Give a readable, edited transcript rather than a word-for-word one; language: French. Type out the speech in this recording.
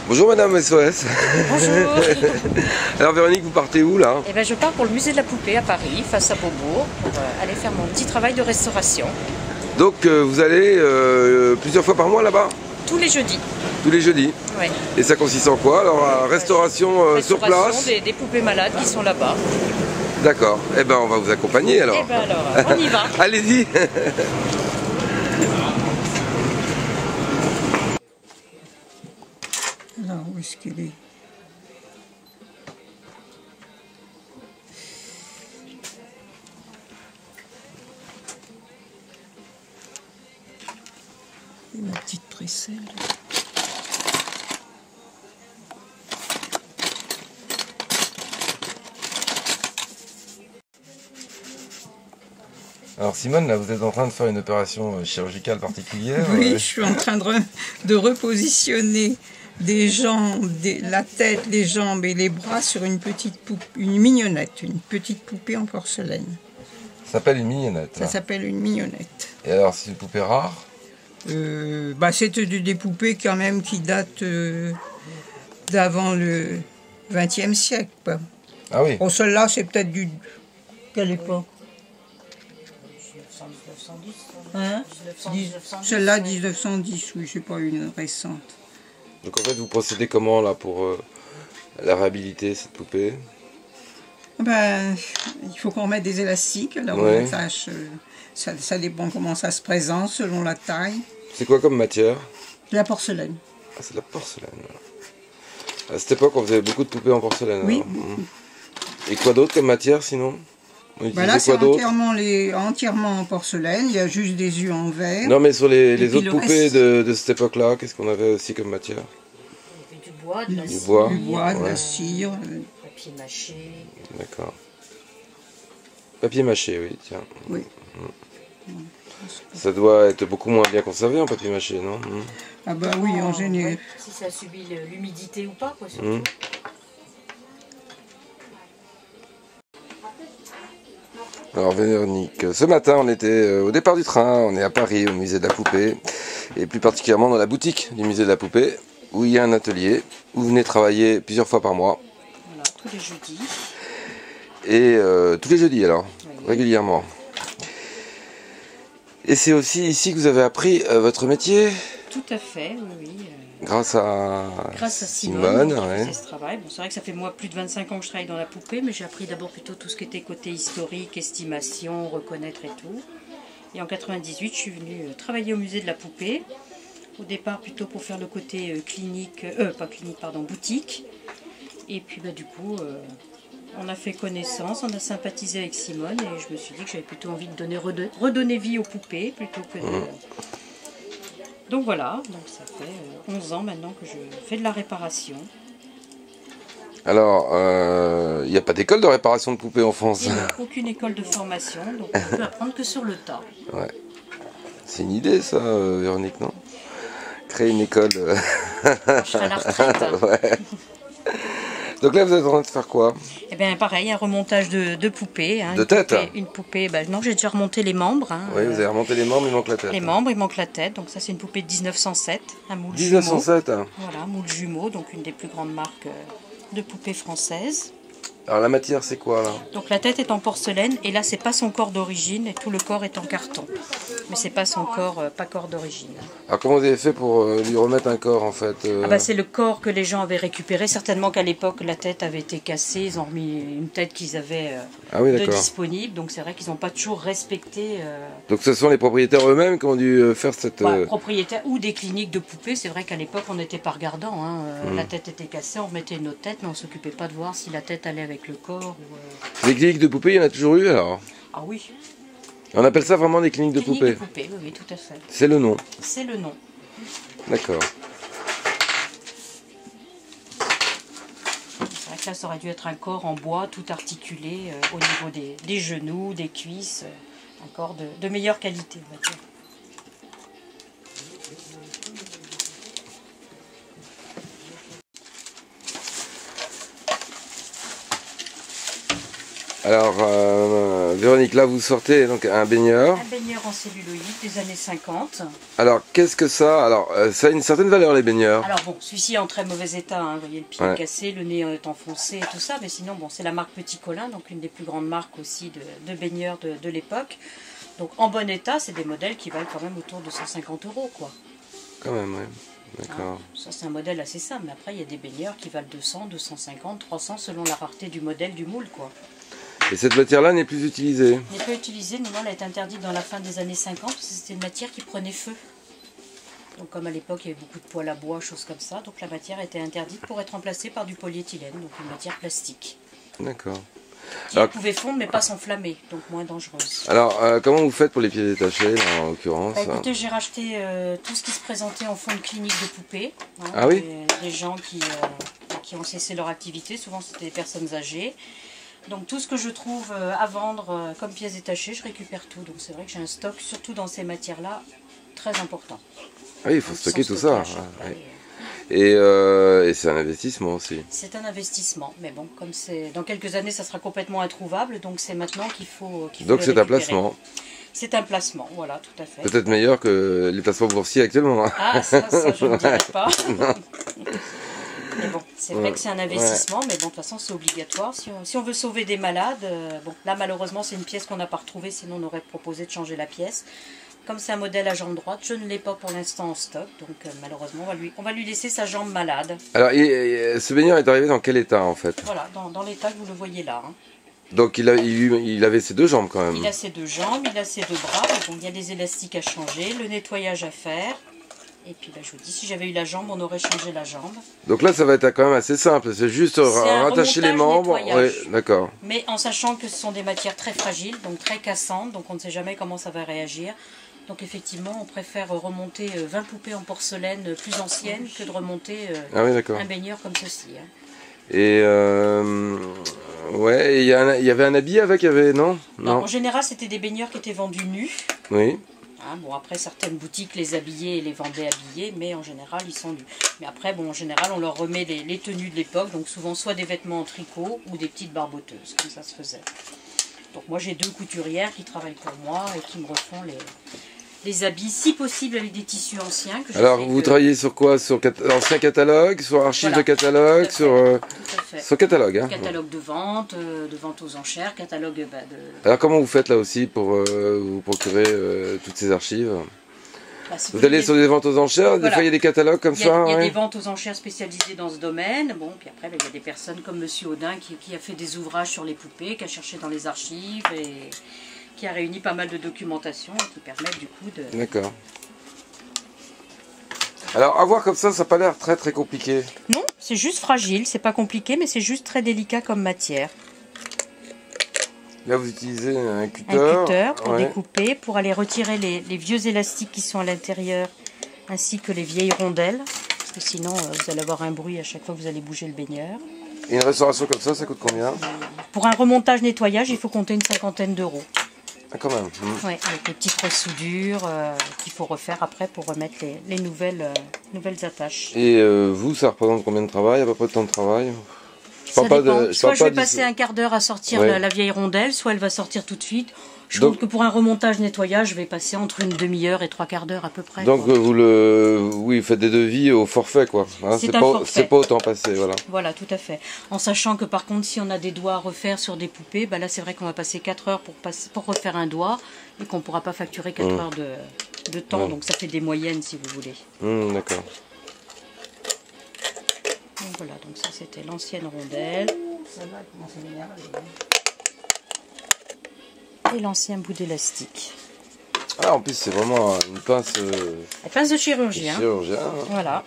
Bonjour Madame SOS. Bonjour. Alors Véronique, vous partez où là? Eh ben, je pars pour le musée de la poupée à Paris, face à Beaubourg, pour aller faire mon petit travail de restauration. Donc vous allez plusieurs fois par mois là-bas? Tous les jeudis. Tous les jeudis? Oui. Et ça consiste en quoi? Alors restauration sur place? Des poupées malades qui sont là-bas. D'accord. Eh ben on va vous accompagner alors. Eh ben alors, on y va. Allez-y. Alors, où est-ce qu'elle est? Et ma petite précelle. Alors Simone, là vous êtes en train de faire une opération chirurgicale particulière. Oui, je suis en train de repositionner des jambes, la tête, les jambes et les bras sur une petite poupée, une mignonnette, une petite poupée en porcelaine. Ça s'appelle une mignonnette. Ça s'appelle une mignonnette. Et alors c'est une poupée rare? C'est des poupées quand même qui datent d'avant le XXe siècle. Quoi. Ah oui. Bon, celle-là, c'est peut-être du... Quelle époque? Hein? Celle-là, 1910, oui, c'est pas une récente. Donc en fait vous procédez comment là pour la réhabiliter cette poupée? Il faut qu'on mette des élastiques, alors ouais. On sache, ça dépend comment ça se présente selon la taille. C'est quoi comme matière? De la porcelaine. Ah, c'est de la porcelaine. À cette époque, on faisait beaucoup de poupées en porcelaine. Oui. Et quoi d'autre comme matière sinon? Là, c'est entièrement en porcelaine. Il y a juste des yeux en verre. Non, mais sur les autres poupées de cette époque-là, qu'est-ce qu'on avait aussi comme matière? Il y avait du bois, de la cire. Du bois, de la cire. Papier mâché. D'accord. Papier mâché, oui, tiens. Oui. Ça doit être beaucoup moins bien conservé en papier mâché, non? Ah bah oui, en général. Si ça subit l'humidité ou pas, quoi, Alors Véronique, ce matin on était au départ du train, on est à Paris au musée de la poupée, et plus particulièrement dans la boutique du musée de la poupée, où il y a un atelier, où vous venez travailler plusieurs fois par mois. Voilà, tous les jeudis. Et tous les jeudis alors, oui. Régulièrement. Et c'est aussi ici que vous avez appris votre métier? Tout à fait, oui. Grâce à Simone ouais. Ce travail. Bon, c'est vrai que ça fait moi plus de 25 ans que je travaille dans la poupée, mais j'ai appris d'abord plutôt tout ce qui était côté historique, estimation, reconnaître et tout. Et en 98, je suis venue travailler au musée de la poupée. Au départ plutôt pour faire le côté boutique. Et puis du coup, on a fait connaissance, on a sympathisé avec Simone et je me suis dit que j'avais plutôt envie de redonner vie aux poupées plutôt que de... Donc voilà, donc ça fait 11 ans maintenant que je fais de la réparation. Alors, il n'y a pas d'école de réparation de poupées en France? Il n'y a aucune école de formation, donc on peut apprendre que sur le tas. Ouais. C'est une idée ça, Véronique, non? Créer une école. Je serai à la retraite. Ouais. Donc là, vous êtes en train de faire quoi? Eh bien, pareil, un remontage de poupées. Hein, de tête? Une poupée, non, j'ai déjà remonté les membres. Hein, oui, vous avez remonté les membres, il manque la tête. Les membres, il manque la tête. Donc ça, c'est une poupée de 1907, un moule 1907 jumeau. Voilà, moule jumeau, donc une des plus grandes marques de poupées françaises. Alors la matière, c'est quoi là? Donc la tête est en porcelaine, et là, c'est pas son corps d'origine, et tout le corps est en carton. Mais c'est pas son corps, pas corps d'origine. Alors comment vous avez fait pour lui remettre un corps en fait? C'est le corps que les gens avaient récupéré. Certainement qu'à l'époque, la tête avait été cassée. Ils ont remis une tête qu'ils avaient de disponible. Donc c'est vrai qu'ils n'ont pas toujours respecté... Donc ce sont les propriétaires eux-mêmes qui ont dû faire cette... propriétaires ou des cliniques de poupées. C'est vrai qu'à l'époque, on n'était pas regardant. Hein. La tête était cassée, on remettait une autre tête, mais on ne s'occupait pas de voir si la tête allait avec le corps. Des cliniques de poupées, il y en a toujours eu alors? Ah oui. On appelle ça vraiment des cliniques de poupées? Oui, oui, tout à fait. C'est le nom? C'est le nom. D'accord. C'est vrai que là, ça aurait dû être un corps en bois, tout articulé, au niveau des genoux, des cuisses. Un corps de meilleure qualité, on va dire. Alors, Véronique, là vous sortez donc un baigneur. Un baigneur en celluloïd des années 50. Alors, qu'est-ce que ça? Alors, ça a une certaine valeur, les baigneurs. Alors bon, celui-ci est en très mauvais état, hein. Vous voyez le pied est cassé, le nez est enfoncé et tout ça, mais sinon, bon, c'est la marque Petit Colin, donc une des plus grandes marques aussi de baigneurs de l'époque. Donc en bon état, c'est des modèles qui valent quand même autour de 150 €, quoi. Quand même, oui. D'accord. Ça, c'est un modèle assez simple, mais après, il y a des baigneurs qui valent 200, 250, 300, selon la rareté du modèle, du moule, quoi. Et cette matière-là n'est plus utilisée? N'est pas utilisée, non, elle a été interdite dans la fin des années 50, parce que c'était une matière qui prenait feu. Donc comme à l'époque, il y avait beaucoup de poêles à bois, choses comme ça, donc la matière était interdite pour être remplacée par du polyéthylène, donc une matière plastique. D'accord. Qui pouvait fondre, mais pas s'enflammer, donc moins dangereuse. Alors, comment vous faites pour les pieds détachés, là, en l'occurrence? Écoutez, j'ai racheté tout ce qui se présentait en fond de clinique de poupées. Hein, ah oui? Des gens qui ont cessé leur activité, souvent c'était des personnes âgées. Donc tout ce que je trouve à vendre comme pièces détachées, je récupère tout. Donc c'est vrai que j'ai un stock, surtout dans ces matières-là, très important. Ah oui, il faut stocker tout ça. Ouais. Et c'est un investissement aussi. C'est un investissement, mais bon, comme c'est dans quelques années, ça sera complètement introuvable, donc c'est maintenant qu'il faut. Donc c'est un placement. C'est un placement, voilà, tout à fait. Peut-être meilleur que les placements boursiers actuellement. Ah, ça je ne dirais pas. Mais bon, c'est vrai que c'est un investissement, mais bon, de toute façon, c'est obligatoire. Si on veut sauver des malades, bon, là, malheureusement, c'est une pièce qu'on n'a pas retrouvée, sinon on aurait proposé de changer la pièce. Comme c'est un modèle à jambe droite, je ne l'ai pas pour l'instant en stock, donc malheureusement, on va lui laisser sa jambe malade. Alors, ce baigneur est arrivé dans quel état, en fait? Voilà, dans l'état que vous le voyez là. Hein. Donc, il avait ses deux jambes, quand même. Il a ses deux jambes, il a ses deux bras, donc il y a des élastiques à changer, le nettoyage à faire. Et puis je vous dis, si j'avais eu la jambe, on aurait changé la jambe. Donc là, ça va être quand même assez simple. C'est juste rattacher les membres. Ouais, d'accord. Mais en sachant que ce sont des matières très fragiles, donc très cassantes, donc on ne sait jamais comment ça va réagir. Donc effectivement, on préfère remonter 20 poupées en porcelaine plus anciennes que de remonter un baigneur comme ceci. Hein. Et ouais, il y avait un habit avec, non? En général, c'était des baigneurs qui étaient vendus nus. Oui. Hein, bon, après, certaines boutiques les habillaient et les vendaient habillés, mais en général, ils sont nus. Mais après, bon, en général, on leur remet les tenues de l'époque, donc souvent soit des vêtements en tricot ou des petites barboteuses, comme ça se faisait. Donc moi, j'ai 2 couturières qui travaillent pour moi et qui me refont les habits, si possible avec des tissus anciens. Alors, vous travaillez sur quoi? Sur anciens catalogues, sur archives de catalogue, sur catalogue, hein? Catalogue de vente aux enchères, catalogue Alors, comment vous faites là aussi pour vous procurer toutes ces archives? Vous allez sur des ventes aux enchères, des fois il y a des catalogues comme ça? Il y a des ventes aux enchères spécialisées dans ce domaine. Bon, puis après, il y a des personnes comme Monsieur Audin qui a fait des ouvrages sur les poupées, qui a cherché dans les archives et qui a réuni pas mal de documentation et qui permettent du coup de... D'accord. Alors, à voir comme ça n'a pas l'air très très compliqué. Non, c'est juste fragile, c'est pas compliqué, mais c'est juste très délicat comme matière. Là, vous utilisez un cutter. Un cutter pour découper, pour aller retirer les vieux élastiques qui sont à l'intérieur, ainsi que les vieilles rondelles, parce que sinon, vous allez avoir un bruit à chaque fois que vous allez bouger le baigneur. Et une restauration comme ça coûte combien? Pour un remontage nettoyage, il faut compter une 50aine d'euros. Ah, quand même. Oui, avec les petites resoudures qu'il faut refaire après pour remettre les nouvelles attaches. Et vous, ça représente combien de travail, à peu près de temps de travail? Ça dépend. Soit je vais passer un quart d'heure à sortir la vieille rondelle, soit elle va sortir tout de suite. Je trouve que pour un remontage nettoyage, je vais passer entre une demi-heure et 3/4 d'heure à peu près. Donc vous faites des devis au forfait, quoi. Hein, c'est pas autant passé, voilà. Voilà, tout à fait. En sachant que par contre, si on a des doigts à refaire sur des poupées, bah là c'est vrai qu'on va passer 4 heures pour refaire un doigt et qu'on ne pourra pas facturer 4 heures de temps. Donc ça fait des moyennes si vous voulez. D'accord. Donc voilà, donc ça c'était l'ancienne rondelle. Et l'ancien bout d'élastique. Ah, en plus c'est vraiment une pince... La pince de chirurgien. Chirurgien. Voilà.